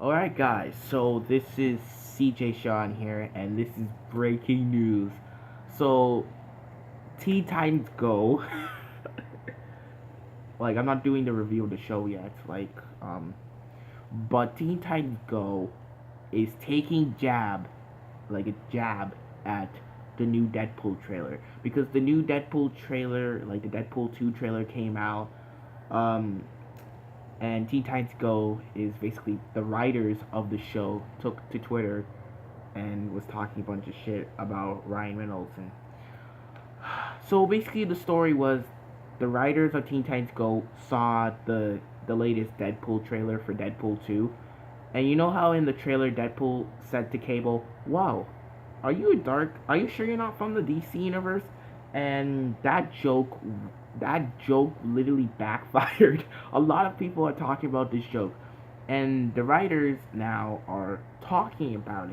Alright, guys, so this is CJ Sean here, and this is breaking news. So, Teen Titans Go, like, I'm not doing the review of the show yet, but Teen Titans Go is taking a jab at the new Deadpool trailer. Because the new Deadpool trailer, like the Deadpool 2 trailer came out, um, and Teen Titans Go is basically the writers of the show took to Twitter and was talking a bunch of shit about Ryan Reynolds. And so basically, the story was the writers of Teen Titans Go saw the latest Deadpool trailer for Deadpool 2, and you know how in the trailer Deadpool said to Cable, "Wow, are you sure you're not from the DC universe?" And that joke literally backfired. A lot of people are talking about this joke, and the writers now are talking about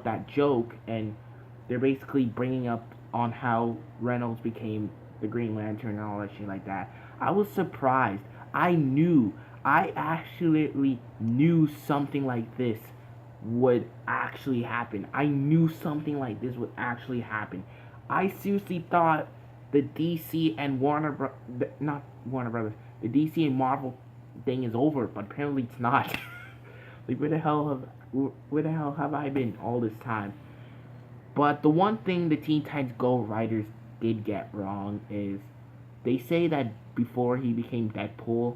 that joke, and they're basically bringing up on how Reynolds became the Green Lantern and all that shit like that. I was surprised. I actually knew something like this would actually happen. I knew something like this would actually happen. I seriously thought the DC and not Warner Brothers, the DC and Marvel thing is over, but apparently it's not. Like, where the hell have I been all this time? But the one thing the Teen Titans Go writers did get wrong is they say that before he became Deadpool,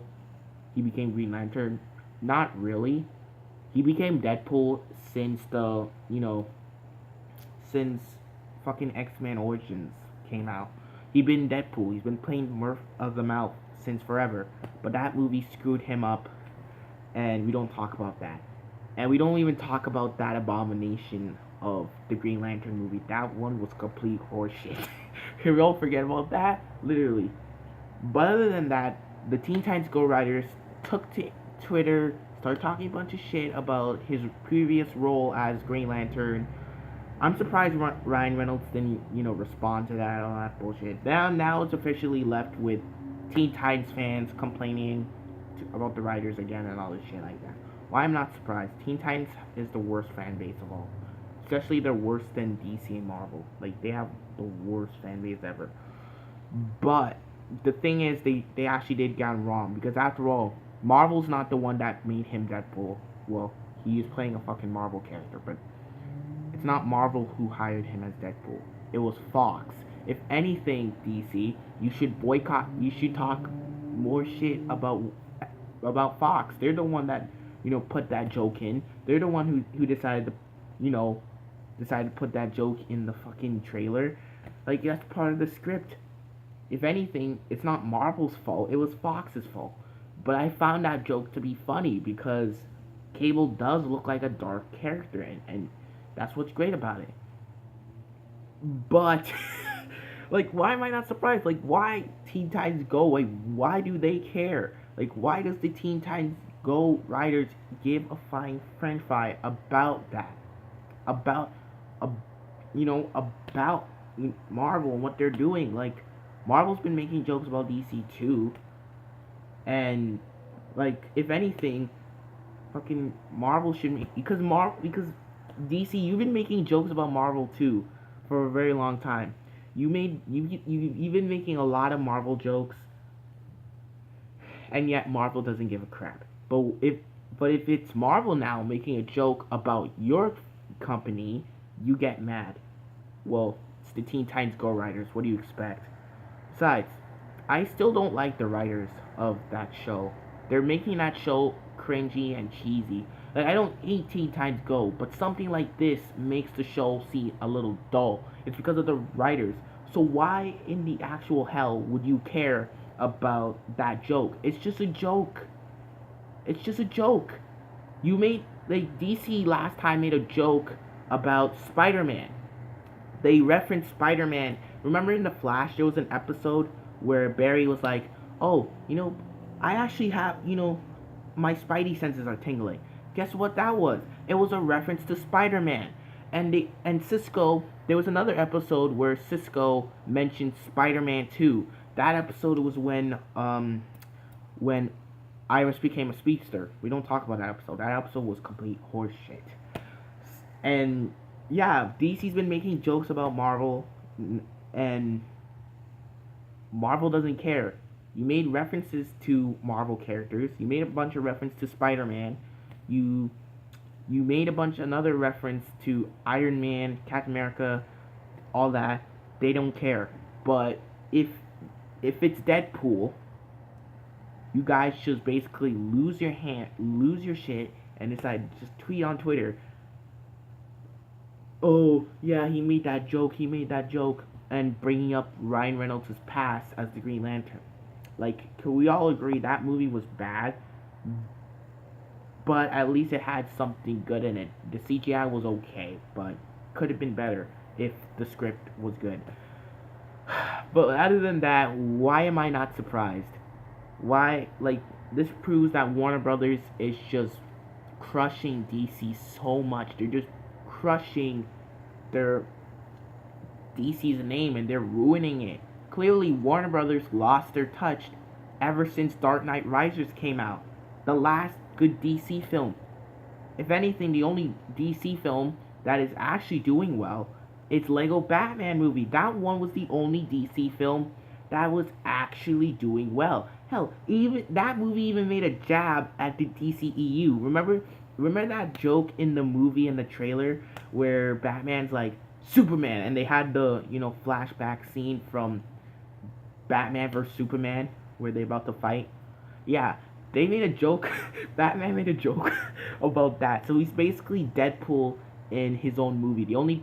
he became Green Lantern. Not really. He became Deadpool since since fucking X-Men Origins came out. He's been Deadpool. He's been playing Murph of the Mouth since forever. But that movie screwed him up, and we don't talk about that. And we don't even talk about that abomination of the Green Lantern movie. That one was complete horseshit. Can we all forget about that? Literally. But other than that, the Teen Titans Go writers took to Twitter, started talking a bunch of shit about his previous role as Green Lantern. I'm surprised Ryan Reynolds didn't, respond to that, all that bullshit. Now it's officially left with Teen Titans fans complaining about the writers again and all this shit like that. Why I'm not surprised. Teen Titans is the worst fan base of all. Especially they're worse than DC and Marvel. Like, they have the worst fan base ever. But the thing is, they actually did get him wrong. Because after all, Marvel's not the one that made him Deadpool. Well, he is playing a fucking Marvel character, but it's not Marvel who hired him as Deadpool. It was Fox. If anything, DC, you should boycott. You should talk more shit about Fox. They're the one that put that joke in. They're the one who decided to decided to put that joke in the fucking trailer. Like, that's part of the script. If anything, it's not Marvel's fault. It was Fox's fault. But I found that joke to be funny because Cable does look like a dark character, and that's what's great about it. But like, why am I not surprised? Like, why Teen Titans Go? Like, why do they care? Like, why does the Teen Titans Go writers give a flying french fry about that? About a about Marvel and what they're doing. Like, Marvel's been making jokes about DC too, and like, if anything, fucking Marvel should make, because DC, you've been making jokes about Marvel too for a very long time. You've been making a lot of Marvel jokes, and yet Marvel doesn't give a crap. But if it's Marvel now making a joke about your company, you get mad. Well, it's the Teen Titans Go writers. What do you expect? Besides, I still don't like the writers of that show. They're making that show cringy and cheesy. Like, I don't hate Teen Titans Go, but something like this makes the show seem a little dull. It's because of the writers. So why in the actual hell would you care about that joke? It's just a joke. It's just a joke. You made, like, DC last time made a joke about Spider-Man. They referenced Spider-Man. Remember in The Flash, there was an episode where Barry was like, "Oh, I actually have, my spidey senses are tingling." Guess what that was? It was a reference to Spider-Man. And Cisco, there was another episode where Cisco mentioned Spider-Man 2. That episode was when Iris became a speedster. We don't talk about that episode. That episode was complete horseshit. And yeah, DC's been making jokes about Marvel, and Marvel doesn't care. You made references to Marvel characters. You made a bunch of reference to Spider-Man. You you made a bunch another reference to Iron Man, Captain America, all that. They don't care. But if if it's Deadpool, you guys should basically lose your shit, and decide just tweet on Twitter. Oh yeah, he made that joke. He made that joke, and bringing up Ryan Reynolds' past as the Green Lantern. Like, can we all agree that movie was bad? But at least it had something good in it. The CGI was okay, but could have been better if the script was good. But other than that, why am I not surprised? Why, like, this proves that Warner Brothers is just crushing DC so much. They're just crushing their DC's name, and they're ruining it. Clearly, Warner Brothers lost their touch ever since Dark Knight Rises came out. The last good DC film. If anything, the only DC film that is actually doing well is Lego Batman movie. That one was the only DC film that was actually doing well. Hell, even that movie even made a jab at the DCEU. Remember that joke in the movie, in the trailer, where Batman's like Superman, and they had the flashback scene from Batman vs Superman where they're about to fight. Yeah, they made a joke. Batman made a joke about that. So he's basically Deadpool in his own movie. The only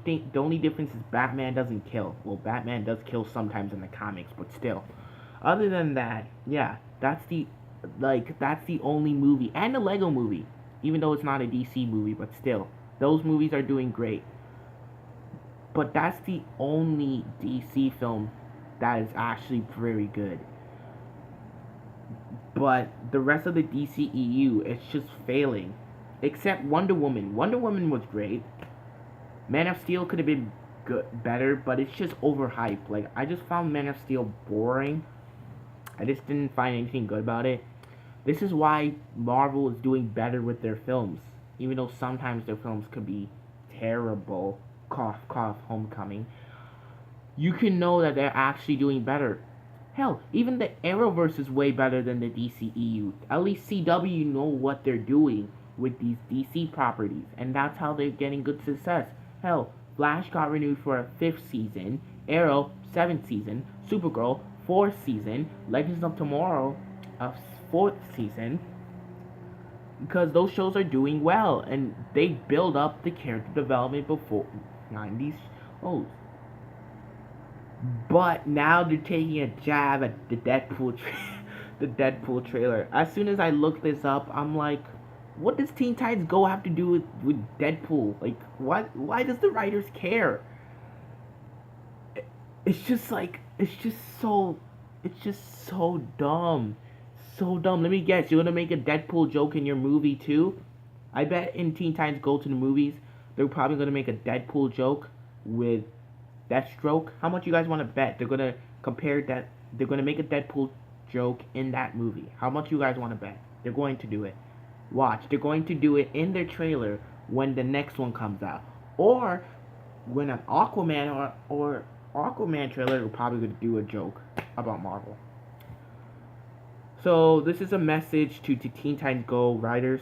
difference is Batman doesn't kill. Well, Batman does kill sometimes in the comics, but still. Other than that, yeah, that's the only movie, and the Lego movie, even though it's not a DC movie, but still, those movies are doing great. But that's the only DC film that is actually very good. But the rest of the DCEU, it's just failing. Except Wonder Woman. Wonder Woman was great. Man of Steel could have been better, but it's just overhyped. Like, I just found Man of Steel boring. I just didn't find anything good about it. This is why Marvel is doing better with their films. Even though sometimes their films could be terrible. Cough, cough, Homecoming. You can know that they're actually doing better. Hell, even the Arrowverse is way better than the DCEU. At least CW know what they're doing with these DC properties, and that's how they're getting good success. Hell, Flash got renewed for a 5th season, Arrow, 7th season, Supergirl, 4th season, Legends of Tomorrow, a 4th season, because those shows are doing well, and they build up the character development before 90s shows. But now they're taking a jab at the Deadpool trailer. As soon as I look this up, I'm like, what does Teen Titans Go have to do with Deadpool? Like, what? Why does the writers care? It's just so dumb. So dumb. Let me guess, you're gonna make a Deadpool joke in your movie too? I bet in Teen Titans Go to the movies, they're probably gonna make a Deadpool joke with Deathstroke. How much you guys want to bet they're gonna compare that? They're gonna make a Deadpool joke in that movie. How much you guys want to bet? They're going to do it. Watch, they're going to do it in their trailer when the next one comes out, or when an Aquaman or Aquaman trailer, they're probably gonna do a joke about Marvel. So this is a message to Teen Titans Go writers.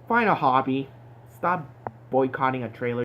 Find a hobby. Stop boycotting a trailer.